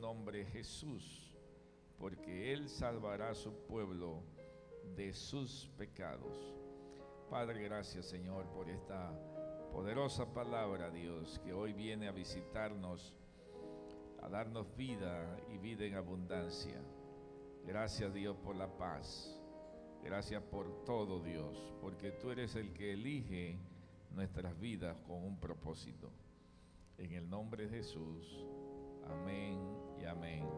nombre Jesús, porque Él salvará a su pueblo de sus pecados. Padre, gracias, Señor, por esta poderosa palabra, Dios, que hoy viene a visitarnos, a darnos vida y vida en abundancia. Gracias, Dios, por la paz. Gracias por todo, Dios, porque tú eres el que elige nuestras vidas con un propósito. En el nombre de Jesús, amén y amén.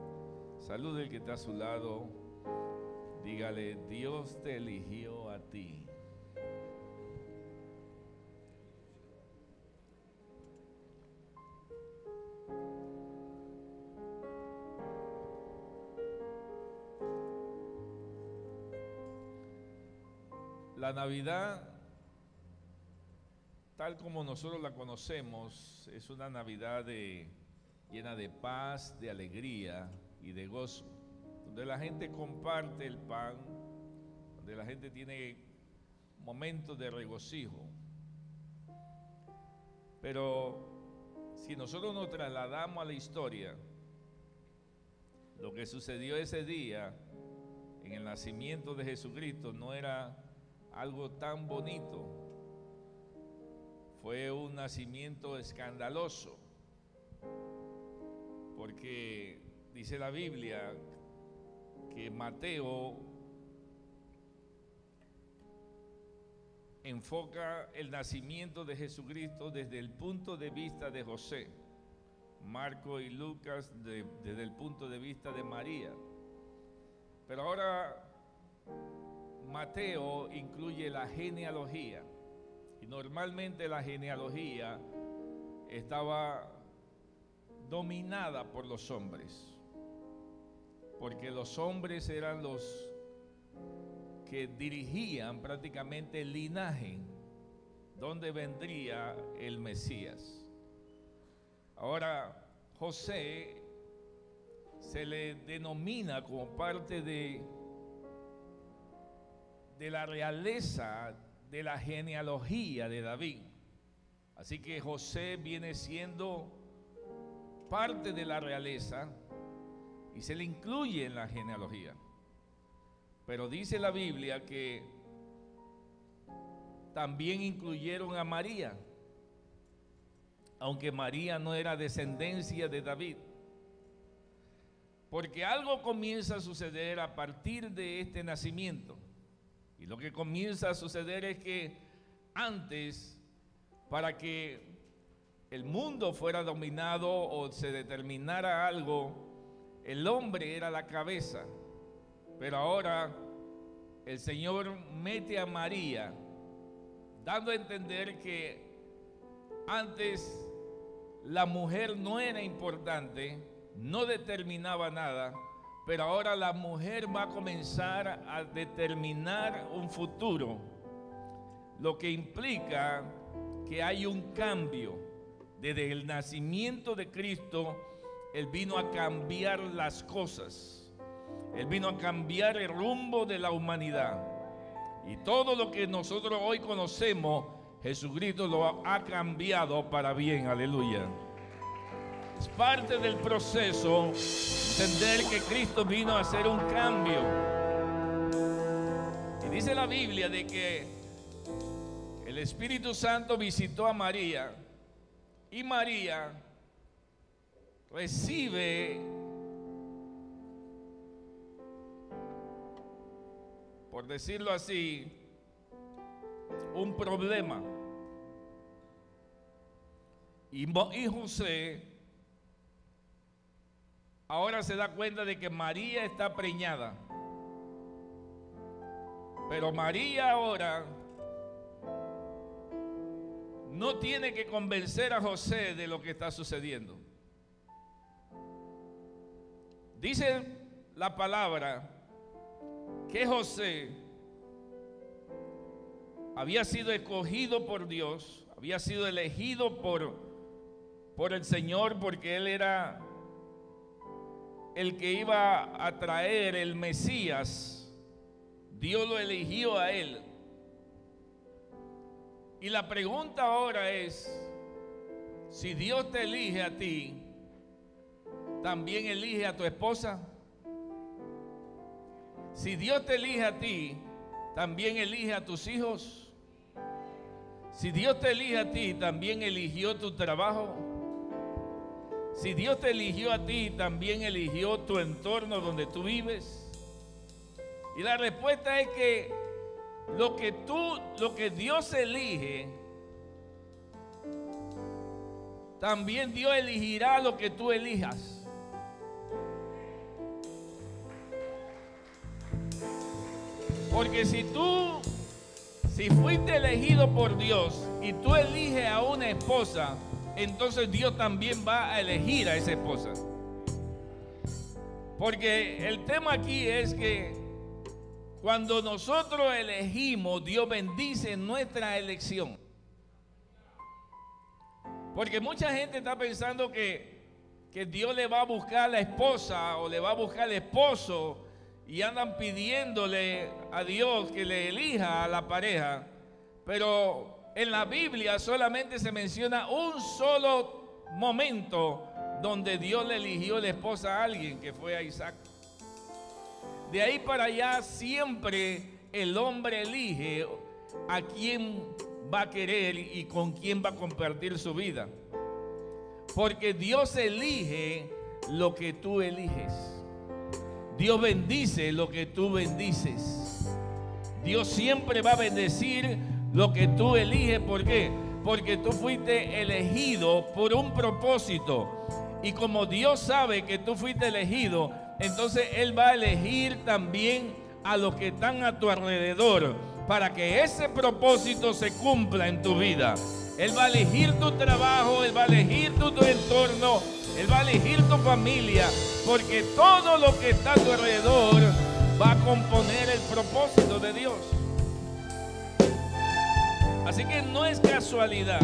Salude el que está a su lado, dígale: Dios te eligió a ti. La Navidad, tal como nosotros la conocemos, es una Navidad llena de paz, de alegría y de gozo, donde la gente comparte el pan, donde la gente tiene momentos de regocijo. Pero si nosotros nos trasladamos a la historia, lo que sucedió ese día en el nacimiento de Jesucristo no era algo tan bonito. Fue un nacimiento escandaloso, porque dice la Biblia que Mateo enfoca el nacimiento de Jesucristo desde el punto de vista de José, Marcos y Lucas desde el punto de vista de María. Pero ahora Mateo incluye la genealogía, y normalmente la genealogía estaba dominada por los hombres, porque los hombres eran los que dirigían prácticamente el linaje donde vendría el Mesías. Ahora, José se le denomina como parte de la realeza, de la genealogía de David. Así que José viene siendo parte de la realeza y se le incluye en la genealogía. Pero dice la Biblia que también incluyeron a María, aunque María no era descendencia de David. Porque algo comienza a suceder a partir de este nacimiento. Y lo que comienza a suceder es que antes, para que el mundo fuera dominado o se determinara algo, el hombre era la cabeza. Pero ahora el Señor mete a María, dando a entender que antes la mujer no era importante, no determinaba nada, pero ahora la mujer va a comenzar a determinar un futuro, lo que implica que hay un cambio. Desde el nacimiento de Cristo, Él vino a cambiar las cosas. Él vino a cambiar el rumbo de la humanidad. Y todo lo que nosotros hoy conocemos, Jesucristo lo ha cambiado para bien. Aleluya. Es parte del proceso entender que Cristo vino a hacer un cambio. Y dice la Biblia de que el Espíritu Santo visitó a María y María recibe, por decirlo así, un problema. Y José ahora se da cuenta de que María está preñada. Pero María ahora no tiene que convencer a José de lo que está sucediendo. Dice la palabra que José había sido escogido por Dios, había sido elegido por el Señor, porque él era el que iba a traer el Mesías. Dios lo eligió a él. Y la pregunta ahora es, si Dios te elige a ti, también elige a tu esposa. Si Dios te elige a ti, también elige a tus hijos. Si Dios te elige a ti, también eligió tu trabajo. Si Dios te eligió a ti, también eligió tu entorno donde tú vives. Y la respuesta es que lo que Dios elige, también Dios elegirá lo que tú elijas. Porque si fuiste elegido por Dios y tú eliges a una esposa, entonces Dios también va a elegir a esa esposa. Porque el tema aquí es que cuando nosotros elegimos, Dios bendice nuestra elección. Porque mucha gente está pensando que Dios le va a buscar a la esposa o le va a buscar al esposo y andan pidiéndole a Dios que le elija a la pareja. Pero en la Biblia solamente se menciona un solo momento donde Dios le eligió la esposa a alguien, que fue a Isaac. De ahí para allá siempre el hombre elige a quién va a querer y con quién va a compartir su vida. Porque Dios elige lo que tú eliges. Dios bendice lo que tú bendices. Dios siempre va a bendecir lo que tú eliges. ¿Por qué? Porque tú fuiste elegido por un propósito. Y como Dios sabe que tú fuiste elegido, entonces Él va a elegir también a los que están a tu alrededor para que ese propósito se cumpla en tu vida. Él va a elegir tu trabajo, Él va a elegir tu entorno, Él va a elegir tu familia, porque todo lo que está a tu alrededor va a componer el propósito de Dios. Así que no es casualidad,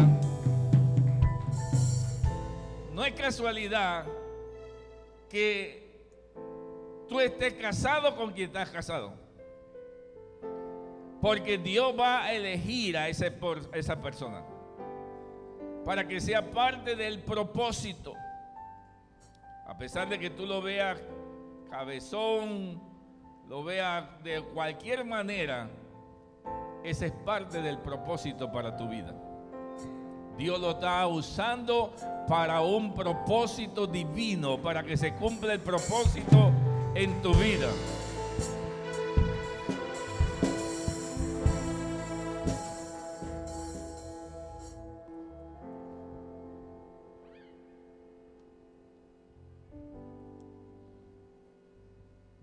que tú estés casado con quien estás casado. Porque Dios va a elegir a esa persona para que sea parte del propósito. A pesar de que tú lo veas cabezón, lo veas de cualquier manera, esa es parte del propósito para tu vida. Dios lo está usando para un propósito divino, para que se cumpla el propósito en tu vida.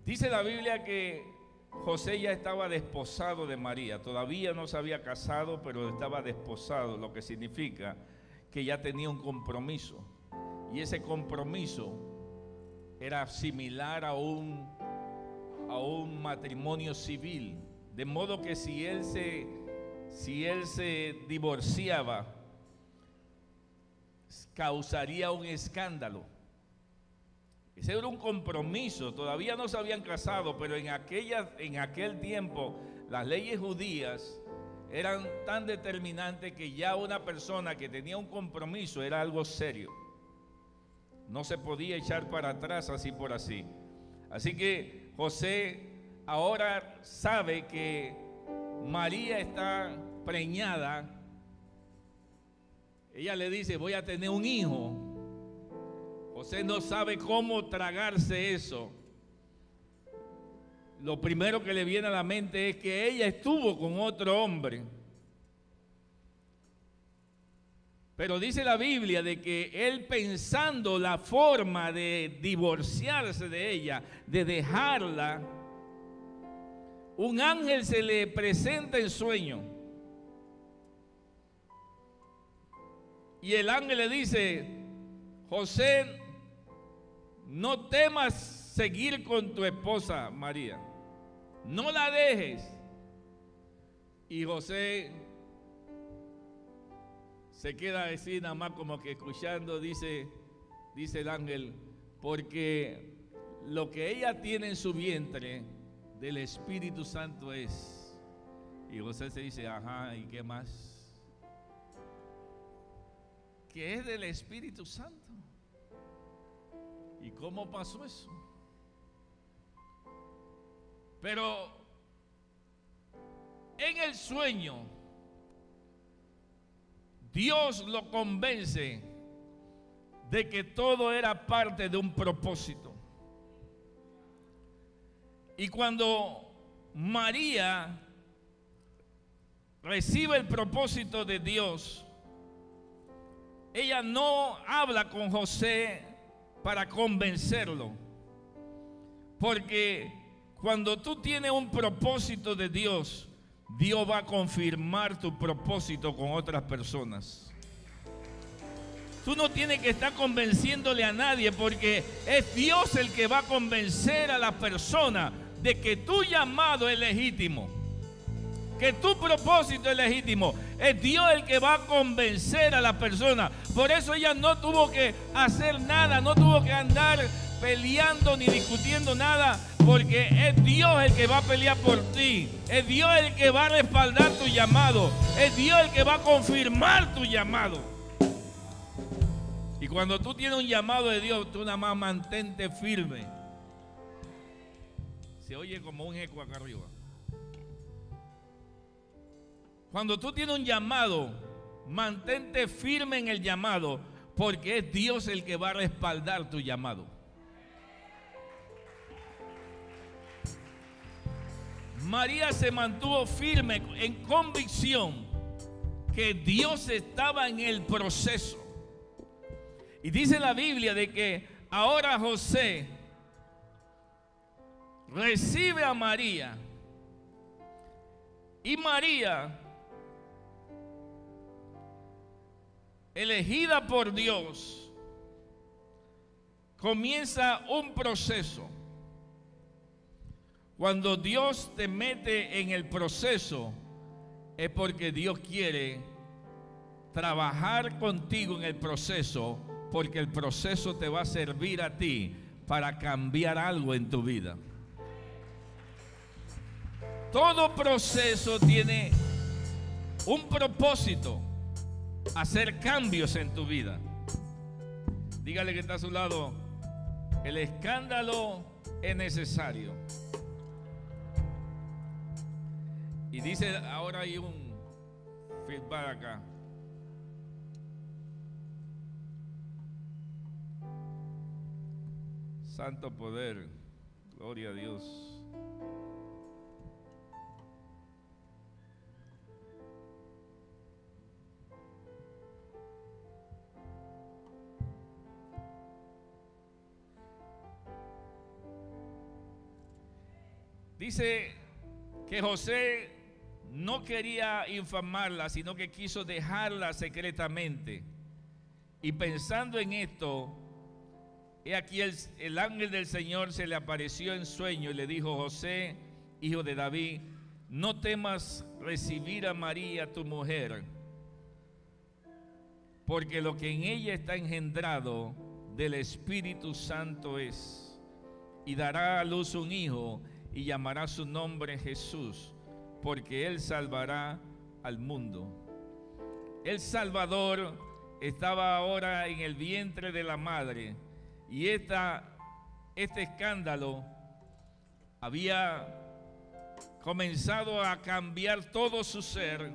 Dice la Biblia que José ya estaba desposado de María. Todavía no se había casado, pero estaba desposado, lo que significa que ya tenía un compromiso. Y ese compromiso era similar a un matrimonio civil. De modo que si él se divorciaba, causaría un escándalo. Ese era un compromiso. Todavía no se habían casado, pero en aquel tiempo las leyes judías eran tan determinantes que ya una persona que tenía un compromiso era algo serio. No se podía echar para atrás así por así. Así que José ahora sabe que María está preñada. Ella le dice: voy a tener un hijo. José no sabe cómo tragarse eso. Lo primero que le viene a la mente es que ella estuvo con otro hombre. Pero dice la Biblia de que él, pensando la forma de divorciarse de ella, de dejarla, un ángel se le presenta en sueño. Y el ángel le dice: José, no temas seguir con tu esposa María, no la dejes. Y José se queda así nada más como que escuchando. Dice el ángel: porque lo que ella tiene en su vientre del Espíritu Santo es. Y José se dice: ajá, ¿y qué más? ¿Qué es del Espíritu Santo? ¿Y cómo pasó eso? Pero en el sueño, Dios lo convence de que todo era parte de un propósito. Y cuando María recibe el propósito de Dios, ella no habla con José para convencerlo, porque cuando tú tienes un propósito de Dios, Dios va a confirmar tu propósito con otras personas. Tú no tienes que estar convenciéndole a nadie, porque es Dios el que va a convencer a la persona de que tu llamado es legítimo, que tu propósito es legítimo. Es Dios el que va a convencer a la persona. Por eso ella no tuvo que hacer nada, no tuvo que andar peleando ni discutiendo nada, porque es Dios el que va a pelear por ti. Es Dios el que va a respaldar tu llamado. Es Dios el que va a confirmar tu llamado. Y cuando tú tienes un llamado de Dios, tú nada más mantente firme. Se oye como un eco acá arriba. Cuando tú tienes un llamado, mantente firme en el llamado, porque es Dios el que va a respaldar tu llamado. María se mantuvo firme en convicción que Dios estaba en el proceso. Y dice la Biblia de que ahora José recibe a María, y María, elegida por Dios, comienza un proceso. Cuando Dios te mete en el proceso, es porque Dios quiere trabajar contigo en el proceso, porque el proceso te va a servir a ti para cambiar algo en tu vida. Todo proceso tiene un propósito: hacer cambios en tu vida. Dígale que está a su lado: el escándalo es necesario. Y dice, ahora hay un feedback acá. Santo poder, gloria a Dios. Dice que José no quería infamarla, sino que quiso dejarla secretamente. Y pensando en esto, he aquí el ángel del Señor se le apareció en sueño y le dijo: José, hijo de David, no temas recibir a María tu mujer, porque lo que en ella está engendrado del Espíritu Santo es, y dará a luz un hijo, y llamará su nombre Jesús, porque él salvará al mundo. El Salvador estaba ahora en el vientre de la madre, y este escándalo había comenzado a cambiar todo su ser.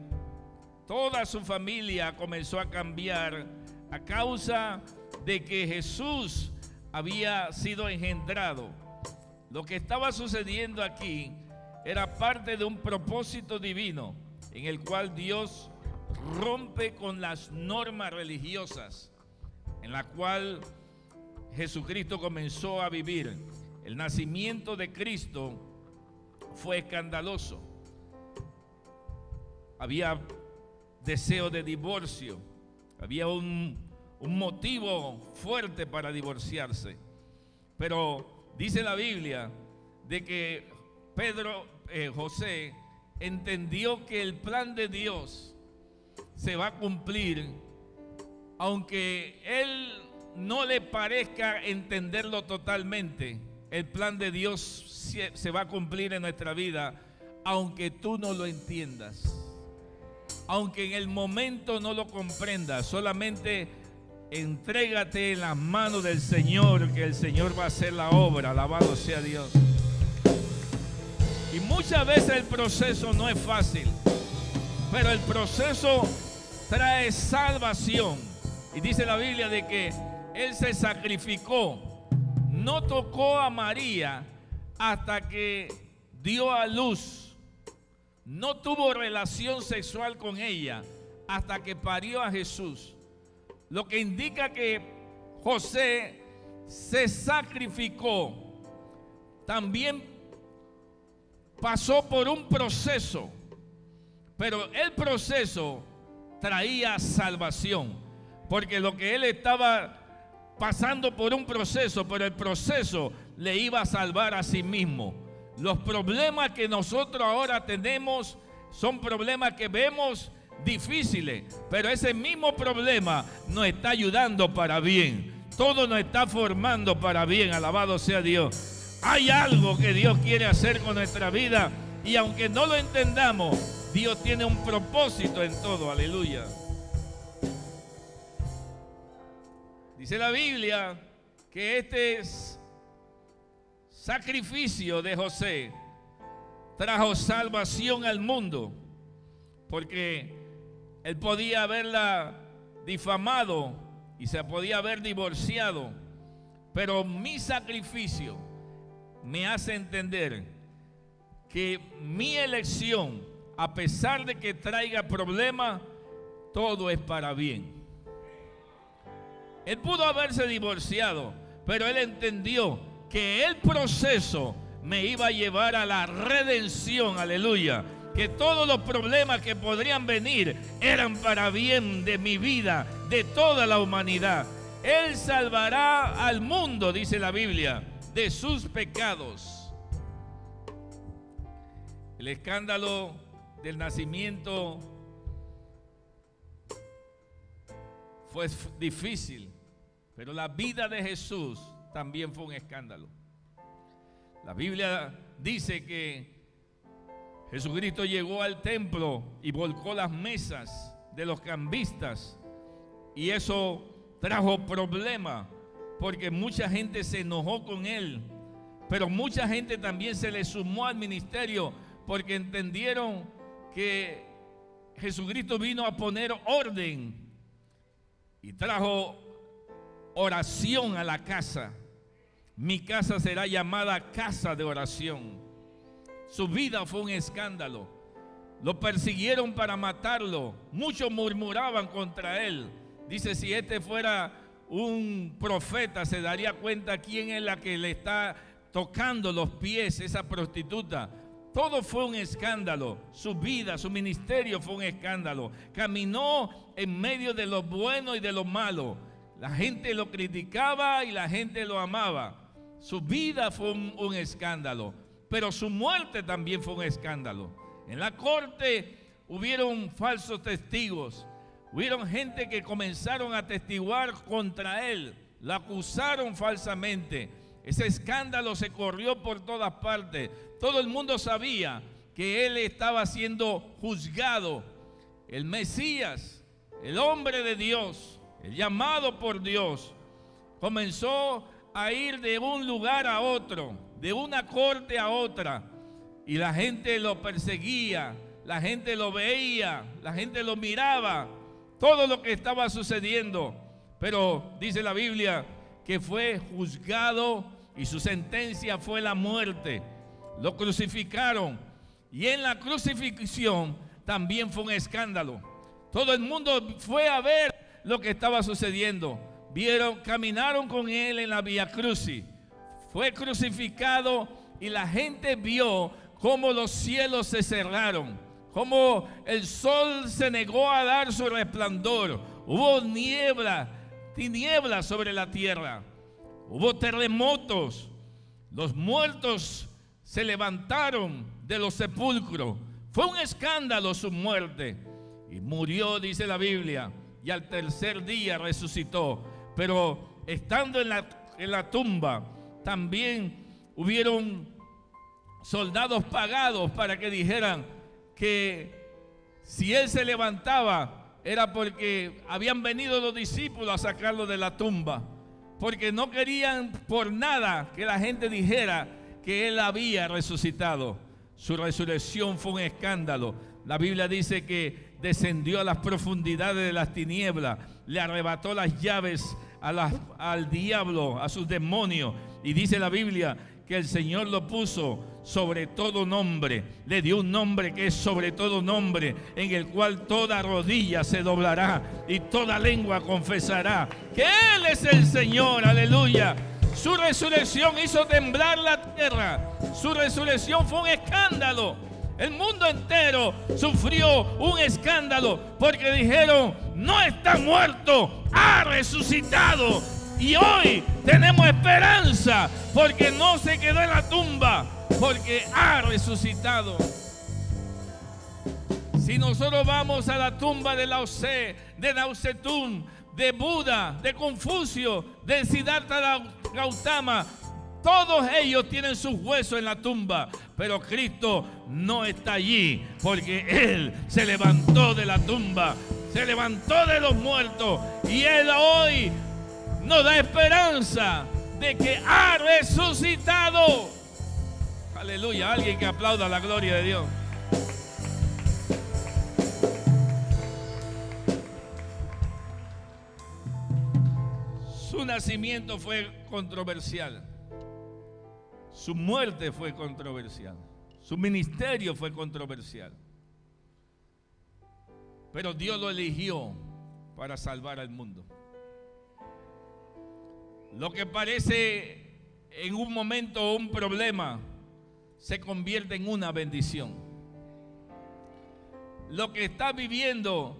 Toda su familia comenzó a cambiar a causa de que Jesús había sido engendrado. Lo que estaba sucediendo aquí era parte de un propósito divino en el cual Dios rompe con las normas religiosas en la cual Jesucristo comenzó a vivir. El nacimiento de Cristo fue escandaloso. Había deseo de divorcio, había un motivo fuerte para divorciarse. Pero dice la Biblia de que José entendió que el plan de Dios se va a cumplir, aunque él no le parezca entenderlo totalmente. El plan de Dios se va a cumplir en nuestra vida, aunque tú no lo entiendas, aunque en el momento no lo comprendas. Solamente entrégate en las manos del Señor, que el Señor va a hacer la obra. Alabado sea Dios. Y muchas veces el proceso no es fácil, pero el proceso trae salvación. Y dice la Biblia de que Él se sacrificó, no tocó a María hasta que dio a luz, no tuvo relación sexual con ella hasta que parió a Jesús. Lo que indica que José se sacrificó. También pasó por un proceso, pero el proceso traía salvación, porque lo que él estaba pasando por un proceso, pero el proceso le iba a salvar a sí mismo. Los problemas que nosotros ahora tenemos son problemas que vemos difíciles, pero ese mismo problema nos está ayudando para bien. Todo nos está formando para bien. Alabado sea Dios. Hay algo que Dios quiere hacer con nuestra vida, y aunque no lo entendamos, Dios tiene un propósito en todo. Aleluya. Dice la Biblia que este sacrificio de José trajo salvación al mundo, porque él podía haberla difamado y se podía haber divorciado, pero mi sacrificio me hace entender que mi elección, a pesar de que traiga problemas, todo es para bien. Él pudo haberse divorciado, pero él entendió que el proceso me iba a llevar a la redención. Aleluya. Que todos los problemas que podrían venir eran para bien de mi vida, de toda la humanidad. Él salvará al mundo, dice la Biblia, de sus pecados. El escándalo del nacimiento fue difícil, pero la vida de Jesús también fue un escándalo. La Biblia dice que Jesucristo llegó al templo y volcó las mesas de los cambistas, y eso trajo problemas, porque mucha gente se enojó con él, pero mucha gente también se le sumó al ministerio, porque entendieron que Jesucristo vino a poner orden y trajo oración a la casa. Mi casa será llamada casa de oración. Su vida fue un escándalo. Lo persiguieron para matarlo. Muchos murmuraban contra él. Dice, si este fuera un profeta, se daría cuenta quién es la que le está tocando los pies, esa prostituta. Todo fue un escándalo. Su vida, su ministerio fue un escándalo. Caminó en medio de lo bueno y de lo malo. La gente lo criticaba y la gente lo amaba. Su vida fue un escándalo, pero su muerte también fue un escándalo. En la corte hubieron falsos testigos. Hubieron gente que comenzaron a testiguar contra él. La acusaron falsamente. Ese escándalo se corrió por todas partes. Todo el mundo sabía que él estaba siendo juzgado. El Mesías, el hombre de Dios, el llamado por Dios, comenzó a ir de un lugar a otro, de una corte a otra, y la gente lo perseguía, la gente lo veía, la gente lo miraba, todo lo que estaba sucediendo. Pero dice la Biblia que fue juzgado y su sentencia fue la muerte. Lo crucificaron, y en la crucifixión también fue un escándalo. Todo el mundo fue a ver lo que estaba sucediendo. Caminaron con él en la Vía Crucis. Fue crucificado y la gente vio cómo los cielos se cerraron, cómo el sol se negó a dar su resplandor. Hubo tinieblas sobre la tierra. Hubo terremotos. Los muertos se levantaron de los sepulcros. Fue un escándalo su muerte. Y murió, dice la Biblia, y al tercer día resucitó. Pero estando en la tumba, también hubieron soldados pagados para que dijeran que si él se levantaba, era porque habían venido los discípulos a sacarlo de la tumba, porque no querían por nada que la gente dijera que él había resucitado. Su resurrección fue un escándalo. La Biblia dice que descendió a las profundidades de las tinieblas, le arrebató las llaves al diablo, a sus demonios, y dice la Biblia que el Señor lo puso sobre todo nombre, le dio un nombre que es sobre todo nombre, en el cual toda rodilla se doblará y toda lengua confesará que Él es el Señor. Aleluya. Su resurrección hizo temblar la tierra. Su resurrección fue un escándalo. El mundo entero sufrió un escándalo porque dijeron: no está muerto, ha resucitado. Y hoy tenemos esperanza porque no se quedó en la tumba, porque ha resucitado. Si nosotros vamos a la tumba de Laosé, de Mao Zedong, de Buda, de Confucio, de Siddhartha Gautama, todos ellos tienen sus huesos en la tumba, pero Cristo no está allí, porque Él se levantó de la tumba, se levantó de los muertos, y Él hoy nos da esperanza de que ha resucitado. Aleluya. Alguien que aplauda la gloria de Dios. Su nacimiento fue controversial. Su muerte fue controversial. Su ministerio fue controversial. Pero Dios lo eligió para salvar al mundo. Lo que parece en un momento un problema se convierte en una bendición. Lo que está viviendo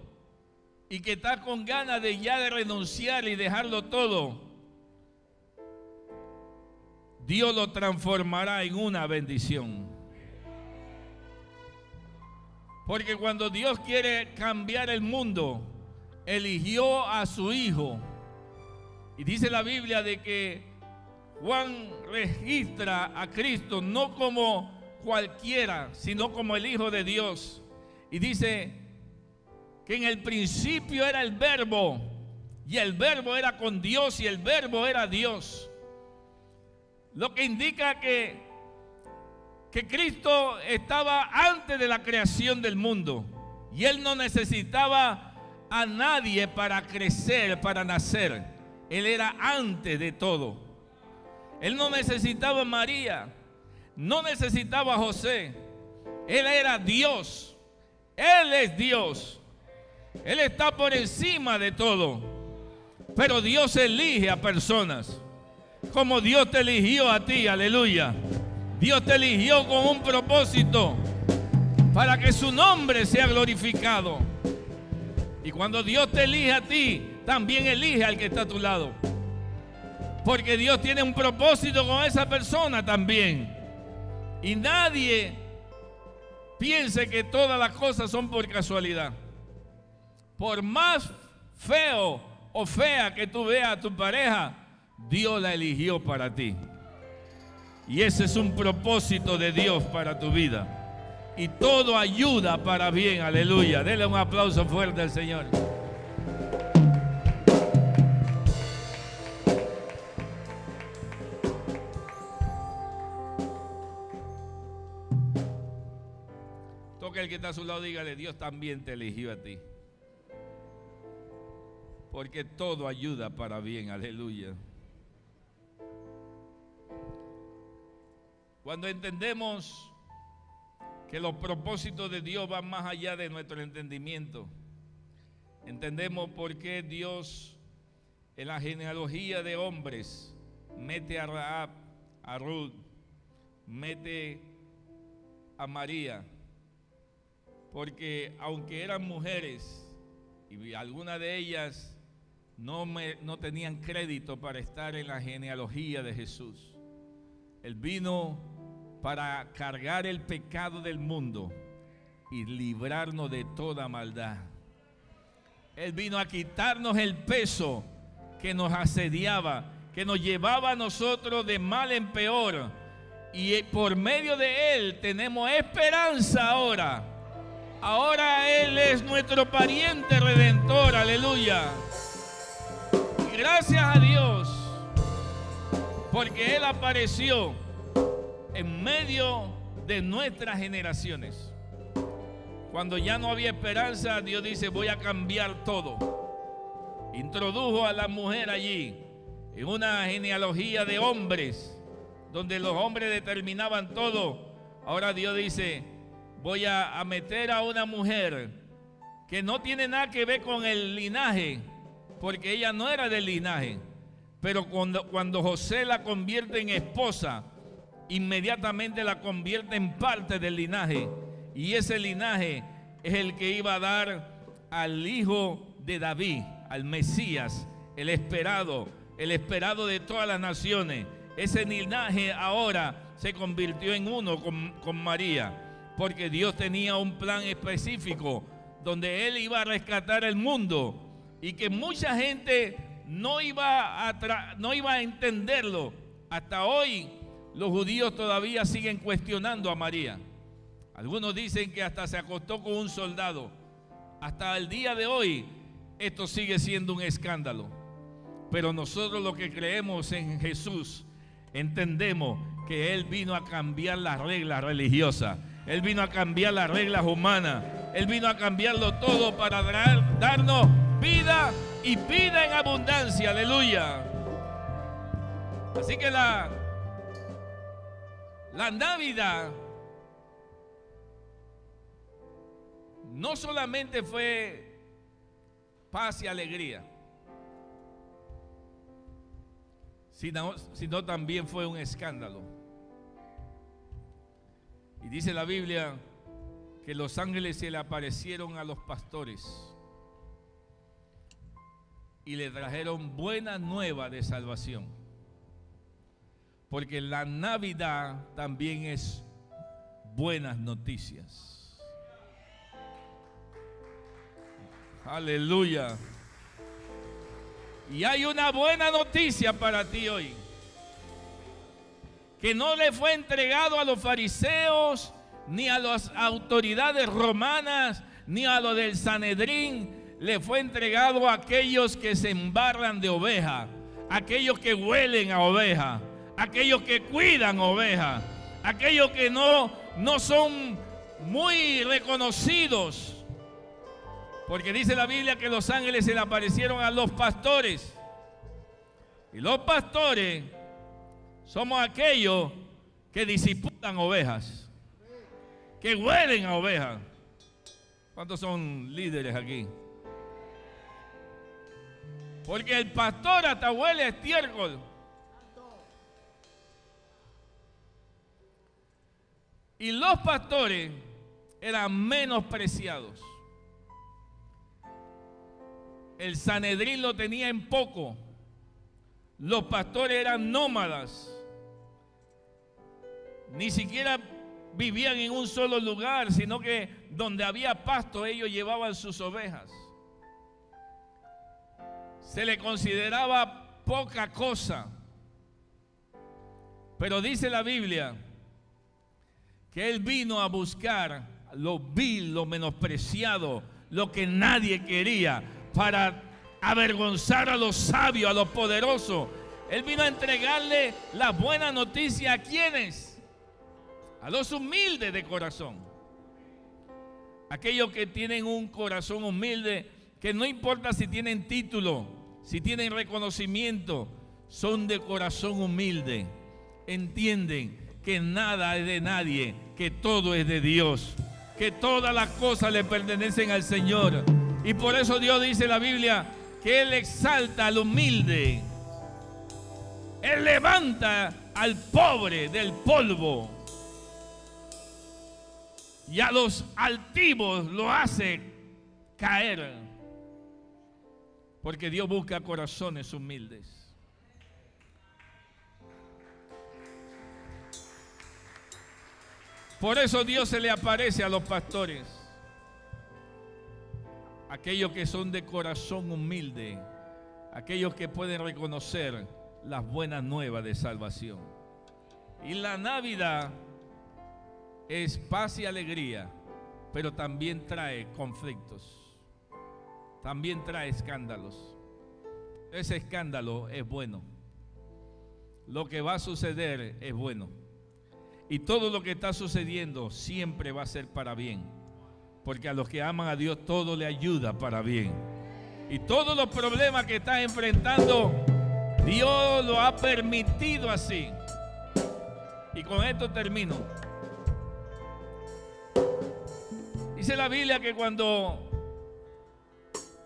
y que está con ganas de ya de renunciar y dejarlo todo, Dios lo transformará en una bendición. Porque cuando Dios quiere cambiar el mundo, eligió a su Hijo. Y dice la Biblia de que Juan registra a Cristo no como cualquiera, sino como el Hijo de Dios. Y dice que en el principio era el Verbo, y el Verbo era con Dios, y el Verbo era Dios. Lo que indica que Cristo estaba antes de la creación del mundo, y Él no necesitaba a nadie para crecer, para nacer. Él era antes de todo. Él no necesitaba a María, no necesitaba a José. Él era Dios. Él es Dios. Él está por encima de todo. Pero Dios elige a personas como Dios te eligió a ti. Aleluya. Dios te eligió con un propósito, para que su nombre sea glorificado. Y cuando Dios te elige a ti, también elige al que está a tu lado, porque Dios tiene un propósito con esa persona también. Y nadie piense que todas las cosas son por casualidad. Por más feo o fea que tú veas a tu pareja, Dios la eligió para ti. Y ese es un propósito de Dios para tu vida. Y todo ayuda para bien. Aleluya. Denle un aplauso fuerte al Señor. Toque el que está a su lado, dígale: Dios también te eligió a ti. Porque todo ayuda para bien. Aleluya. Cuando entendemos que los propósitos de Dios van más allá de nuestro entendimiento, entendemos por qué Dios en la genealogía de hombres mete a Rahab, a Ruth, mete a María, porque aunque eran mujeres y algunas de ellas no tenían crédito para estar en la genealogía de Jesús, Él vino para cargar el pecado del mundo y librarnos de toda maldad. Él vino a quitarnos el peso que nos asediaba, que nos llevaba a nosotros de mal en peor. Y por medio de Él tenemos esperanza ahora. Ahora Él es nuestro pariente redentor, aleluya. Y gracias a Dios, porque Él apareció en medio de nuestras generaciones. Cuando ya no había esperanza, Dios dice, voy a cambiar todo. Introdujo a la mujer allí, en una genealogía de hombres, donde los hombres determinaban todo. Ahora Dios dice, voy a meter a una mujer que no tiene nada que ver con el linaje, porque ella no era del linaje. Pero cuando José la convierte en esposa, inmediatamente la convierte en parte del linaje. Y ese linaje es el que iba a dar al hijo de David, al Mesías, el esperado de todas las naciones. Ese linaje ahora se convirtió en uno con María, porque Dios tenía un plan específico donde Él iba a rescatar el mundo y que mucha gente no iba a entenderlo. Hasta hoy los judíos todavía siguen cuestionando a María. Algunos dicen que hasta se acostó con un soldado. Hasta el día de hoy esto sigue siendo un escándalo. Pero nosotros los que creemos en Jesús entendemos que Él vino a cambiar las reglas religiosas. Él vino a cambiar las reglas humanas. Él vino a cambiarlo todo para darnos vida y vida en abundancia. Aleluya. Así que la Navidad no solamente fue paz y alegría, sino también fue un escándalo. Y dice la Biblia que los ángeles se le aparecieron a los pastores y le trajeron buena nueva de salvación. Porque la Navidad también es buenas noticias. Aleluya. Y hay una buena noticia para ti hoy, que no le fue entregado a los fariseos, ni a las autoridades romanas, ni a lo del Sanedrín. Le fue entregado a aquellos que se embarran de oveja, aquellos que huelen a oveja, aquellos que cuidan ovejas, aquellos que no son muy reconocidos. Porque dice la Biblia que los ángeles se le aparecieron a los pastores. Y los pastores somos aquellos que disipulan ovejas, que huelen a ovejas. ¿Cuántos son líderes aquí? Porque el pastor hasta huele a estiércol. Y los pastores eran menospreciados. El Sanedrín lo tenía en poco. Los pastores eran nómadas. Ni siquiera vivían en un solo lugar, sino que donde había pasto ellos llevaban sus ovejas. Se le consideraba poca cosa. Pero dice la Biblia que Él vino a buscar lo vil, lo menospreciado, lo que nadie quería, para avergonzar a los sabios, a los poderosos. Él vino a entregarle la buena noticia a quienes, a los humildes de corazón, aquellos que tienen un corazón humilde, que no importa si tienen título, si tienen reconocimiento, son de corazón humilde, entienden que nada es de nadie, que todo es de Dios, que todas las cosas le pertenecen al Señor. Y por eso Dios dice en la Biblia que Él exalta al humilde. Él levanta al pobre del polvo. Y a los altivos lo hace caer. Porque Dios busca corazones humildes. Por eso Dios se le aparece a los pastores, aquellos que son de corazón humilde, aquellos que pueden reconocer las buenas nuevas de salvación. Y la Navidad es paz y alegría, pero también trae conflictos, también trae escándalos. Ese escándalo es bueno. Lo que va a suceder es bueno. Y todo lo que está sucediendo siempre va a ser para bien. Porque a los que aman a Dios todo le ayuda para bien. Y todos los problemas que estás enfrentando, Dios lo ha permitido así. Y con esto termino. Dice la Biblia que cuando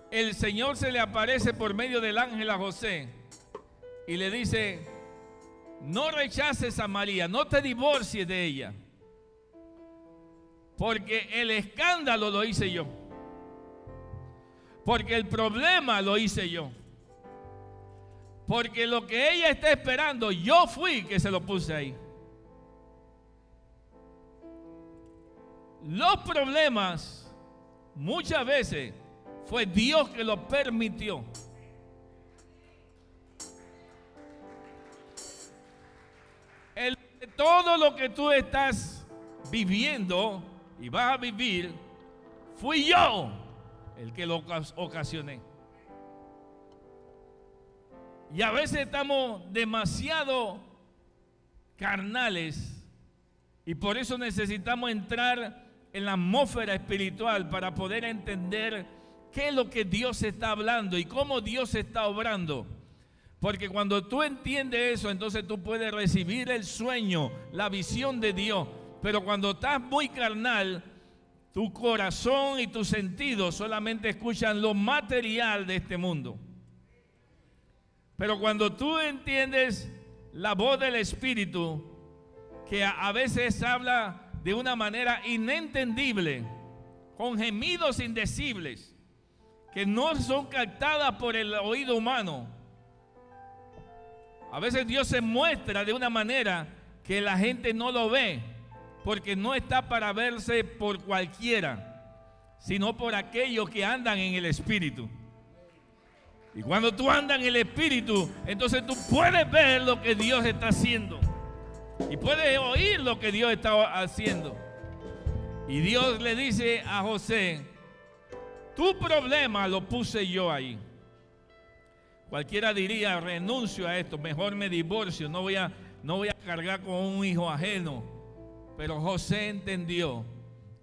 el Señor se le aparece por medio del ángel a José y le dice: no rechaces a María, no te divorcies de ella, porque el escándalo lo hice yo, porque el problema lo hice yo, porque lo que ella está esperando, yo fui que se lo puse ahí. Los problemas muchas veces fue Dios que lo permitió. Todo lo que tú estás viviendo y vas a vivir, fui yo el que lo ocasioné. Y a veces estamos demasiado carnales y por eso necesitamos entrar en la atmósfera espiritual para poder entender qué es lo que Dios está hablando y cómo Dios está obrando. Porque cuando tú entiendes eso, entonces tú puedes recibir el sueño, la visión de Dios. Pero cuando estás muy carnal, tu corazón y tus sentidos solamente escuchan lo material de este mundo. Pero cuando tú entiendes la voz del Espíritu, que a veces habla de una manera inentendible, con gemidos indecibles, que no son captadas por el oído humano. A veces Dios se muestra de una manera que la gente no lo ve, porque no está para verse por cualquiera, sino por aquellos que andan en el Espíritu. Y cuando tú andas en el Espíritu, entonces tú puedes ver lo que Dios está haciendo. Y puedes oír lo que Dios está haciendo. Y Dios le dice a José: tu problema lo puse yo ahí. Cualquiera diría: renuncio a esto, mejor me divorcio, no voy a cargar con un hijo ajeno. Pero José entendió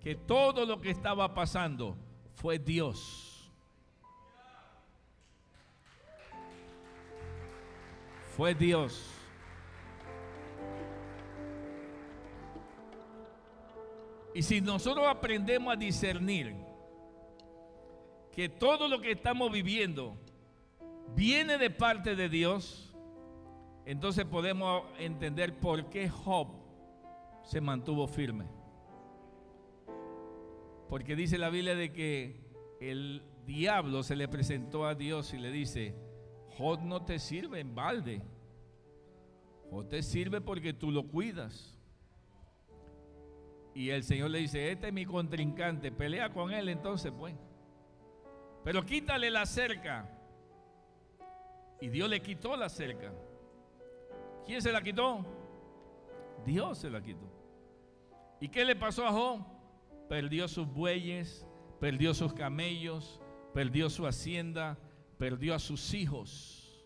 que todo lo que estaba pasando fue Dios. Fue Dios. Y si nosotros aprendemos a discernir que todo lo que estamos viviendo viene de parte de Dios, entonces podemos entender por qué Job se mantuvo firme. Porque dice la Biblia de que el diablo se le presentó a Dios y le dice: Job no te sirve en balde, Job te sirve porque tú lo cuidas. Y el Señor le dice: este es mi contrincante, pelea con él entonces pues, pero quítale la cerca. Y Dios le quitó la cerca. ¿Quién se la quitó? Dios se la quitó. ¿Y qué le pasó a Job? Perdió sus bueyes, perdió sus camellos, perdió su hacienda, perdió a sus hijos.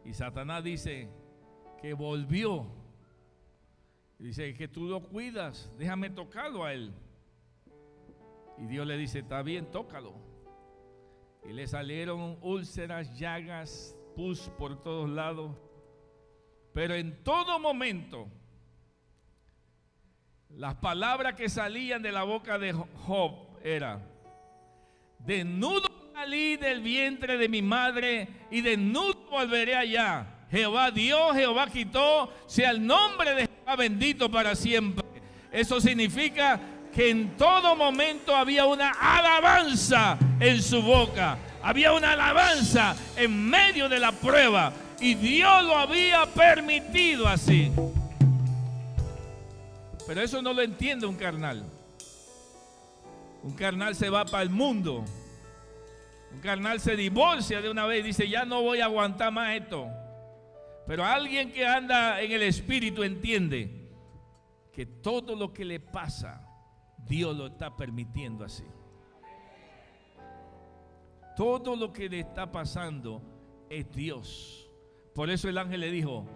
Y Satanás dice que volvió. Dice que tú lo cuidas, déjame tocarlo a él. Y Dios le dice: está bien, tócalo. Y le salieron úlceras, llagas, pus por todos lados. Pero en todo momento, las palabras que salían de la boca de Job era: desnudo salí del vientre de mi madre y desnudo volveré allá. Jehová dio, Jehová quitó, sea el nombre de Jehová bendito para siempre. Eso significa que en todo momento había una alabanza en su boca. Había una alabanza en medio de la prueba. Y Dios lo había permitido así. Pero eso no lo entiende un carnal. Un carnal se va para el mundo. Un carnal se divorcia de una vez y dice: ya no voy a aguantar más esto. Pero alguien que anda en el Espíritu entiende que todo lo que le pasa, Dios lo está permitiendo así. Todo lo que le está pasando es Dios. Por eso el ángel le dijo: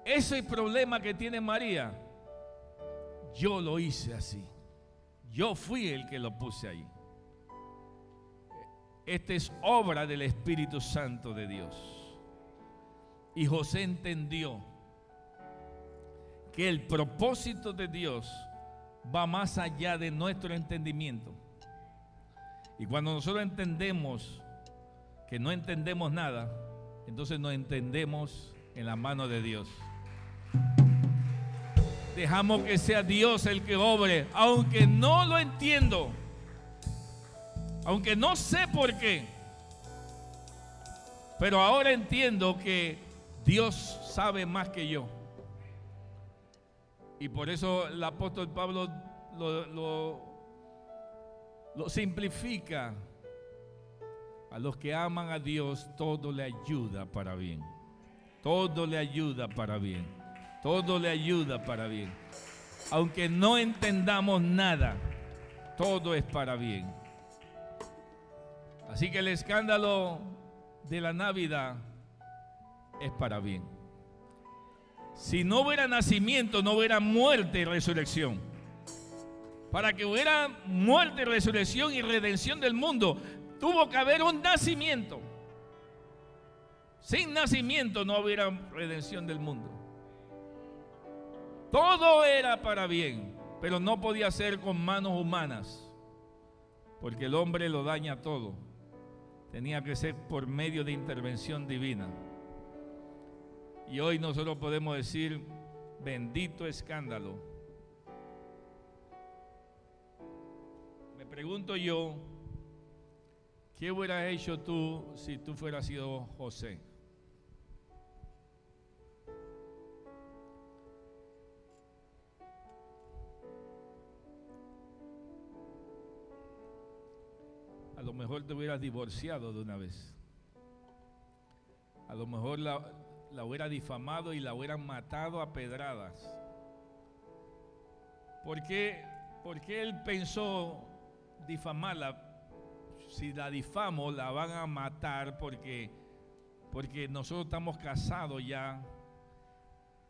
ese problema que tiene María, yo lo hice así. Yo fui el que lo puse ahí. Esta es obra del Espíritu Santo de Dios. Y José entendió que el propósito de Dios va más allá de nuestro entendimiento. Y cuando nosotros entendemos que no entendemos nada, entonces nos entendemos en la mano de Dios. Dejamos que sea Dios el que obre, aunque no lo entiendo, aunque no sé por qué, pero ahora entiendo que Dios sabe más que yo. Y por eso el apóstol Pablo lo simplifica: a los que aman a Dios todo le ayuda para bien. Todo le ayuda para bien. Todo le ayuda para bien. Aunque no entendamos nada, todo es para bien. Así que el escándalo de la Navidad es para bien. Si no hubiera nacimiento, no hubiera muerte y resurrección. Para que hubiera muerte, resurrección y redención del mundo, tuvo que haber un nacimiento. Sin nacimiento no hubiera redención del mundo. Todo era para bien, pero no podía ser con manos humanas, porque el hombre lo daña todo. Tenía que ser por medio de intervención divina. Y hoy nosotros podemos decir: bendito escándalo. Me pregunto yo, ¿qué hubieras hecho tú si tú fueras sido José? A lo mejor te hubieras divorciado de una vez. A lo mejor la hubiera difamado y la hubieran matado a pedradas. ¿Por qué él pensó difamarla? Si la difamo, la van a matar porque nosotros estamos casados ya.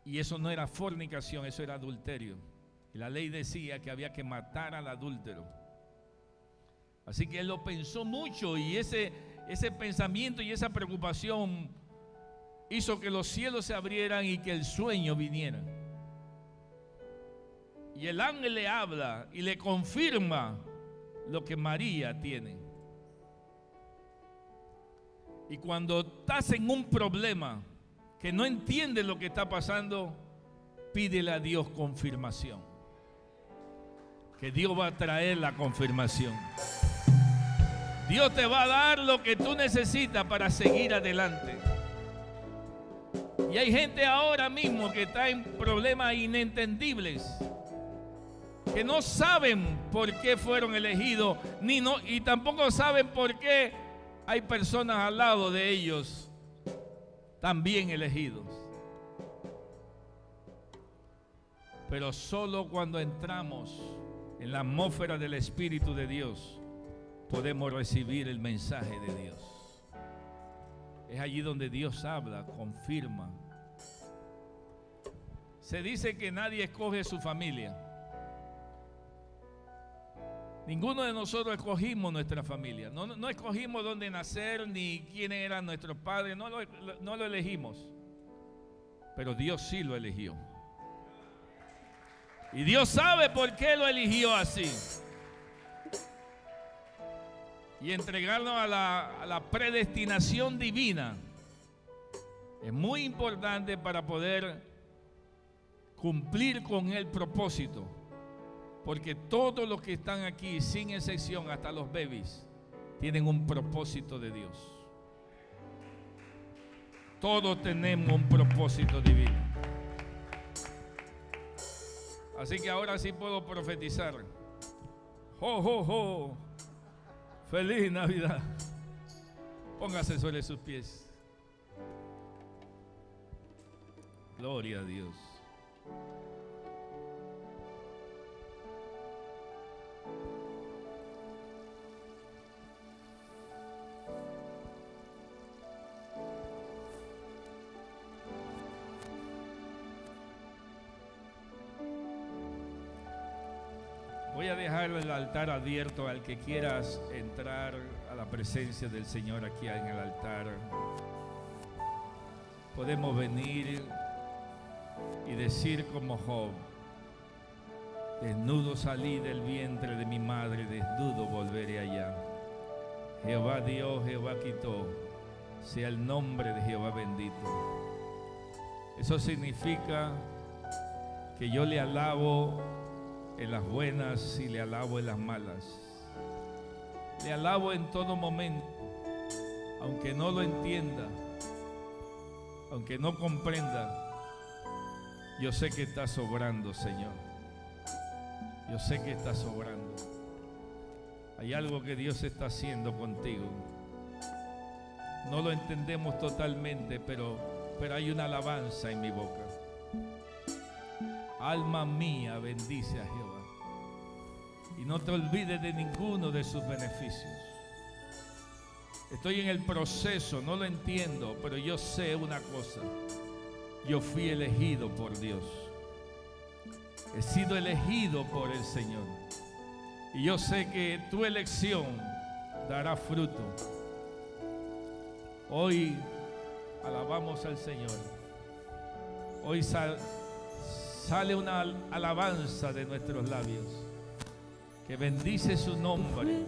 Y eso no era fornicación, eso era adulterio. Y la ley decía que había que matar al adúltero. Así que él lo pensó mucho, y ese pensamiento y esa preocupación hizo que los cielos se abrieran y que el sueño viniera. Y el ángel le habla y le confirma lo que María tiene. Y cuando estás en un problema que no entiendes lo que está pasando, pídele a Dios confirmación. Que Dios va a traer la confirmación. Dios te va a dar lo que tú necesitas para seguir adelante. Y hay gente ahora mismo que está en problemas inentendibles, que no saben por qué fueron elegidos, y tampoco saben por qué hay personas al lado de ellos también elegidos. Pero solo cuando entramos en la atmósfera del Espíritu de Dios podemos recibir el mensaje de Dios. Es allí donde Dios habla, confirma. Se dice que nadie escoge su familia. Ninguno de nosotros escogimos nuestra familia. No escogimos dónde nacer ni quiénes eran nuestros padres. No lo elegimos. Pero Dios sí lo eligió. Y Dios sabe por qué lo eligió así. Y entregarnos a la predestinación divina es muy importante para poder cumplir con el propósito. Porque todos los que están aquí, sin excepción, hasta los bebés, tienen un propósito de Dios. Todos tenemos un propósito divino. Así que ahora sí puedo profetizar. ¡Jo, jo, jo! ¡Feliz Navidad! Póngase sobre sus pies. Gloria a Dios. Voy a dejar el altar abierto al que quieras entrar a la presencia del Señor aquí en el altar. Podemos venir y decir como Job: desnudo salí del vientre de mi madre, desnudo volveré allá. Jehová dio, Jehová quitó, sea el nombre de Jehová bendito. Eso significa que yo le alabo en las buenas y le alabo en las malas. Le alabo en todo momento, aunque no lo entienda, aunque no comprenda. Yo sé que está sobrando, Señor. Yo sé que está sobrando. Hay algo que Dios está haciendo contigo. No lo entendemos totalmente, pero hay una alabanza en mi boca. Alma mía, bendice a Jehová. Y no te olvides de ninguno de sus beneficios. Estoy en el proceso, no lo entiendo, pero yo sé una cosa: yo fui elegido por Dios. He sido elegido por el Señor. Y yo sé que tu elección dará fruto. Hoy alabamos al Señor. Hoy sale una alabanza de nuestros labios que bendice su nombre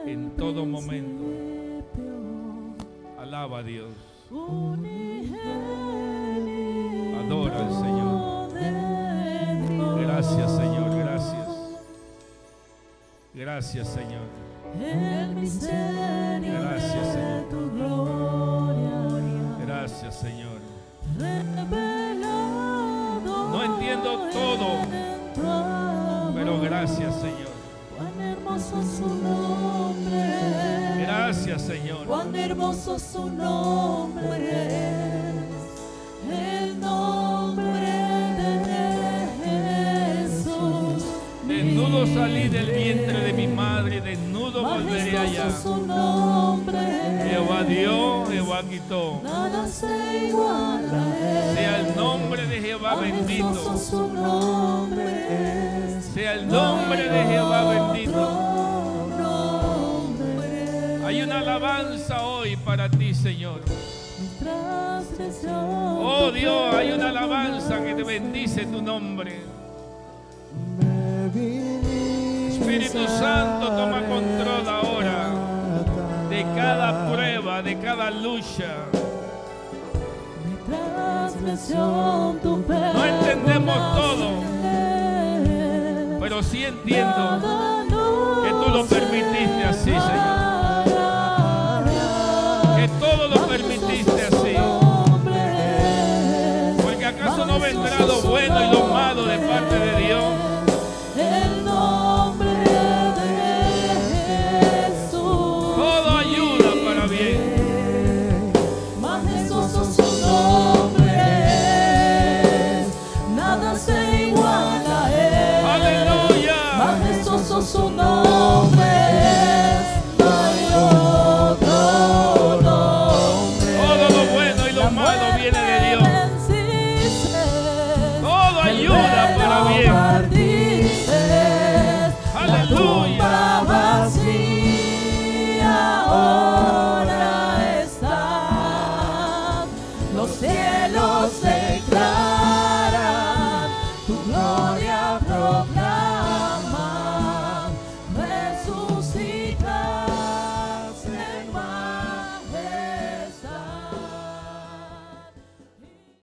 en todo momento. Alaba a Dios. Adora al Señor. Gracias, Señor, gracias. Gracias, Señor. Gracias, Señor. Gracias, Señor. No entiendo todo, pero gracias, Señor. Cuán hermoso su nombre. Gracias, Señor. Cuán hermoso su nombre es. El nombre de Jesús. Desnudo salí del vientre de mi madre, desnudo volveré allá. Su nombre. Jehová dio, Jehová quitó. Nada se iguala a él. Sea el nombre de Jehová bendito. Su nombre es. Sea el nombre de Jehová bendito. Hay una alabanza hoy para ti, Señor. Oh Dios, hay una alabanza que te bendice tu nombre. Espíritu Santo, toma control ahora de cada prueba, de cada lucha. No entendemos todo, pero sí entiendo que tú lo permitiste así, Señor. Que todo lo permitiste así. Porque acaso no vendrá lo bueno y lo malo de parte de Dios. El nombre de Jesús. Todo ayuda para bien. Majestuoso su nombre es. Nada se iguala a él. Aleluya. Majestuoso su nombre es. No hay otro nombre. Todo lo bueno y lo malo viene de Dios. Todo ayuda para bien. Aleluya. Vacía ahora está. Los cielos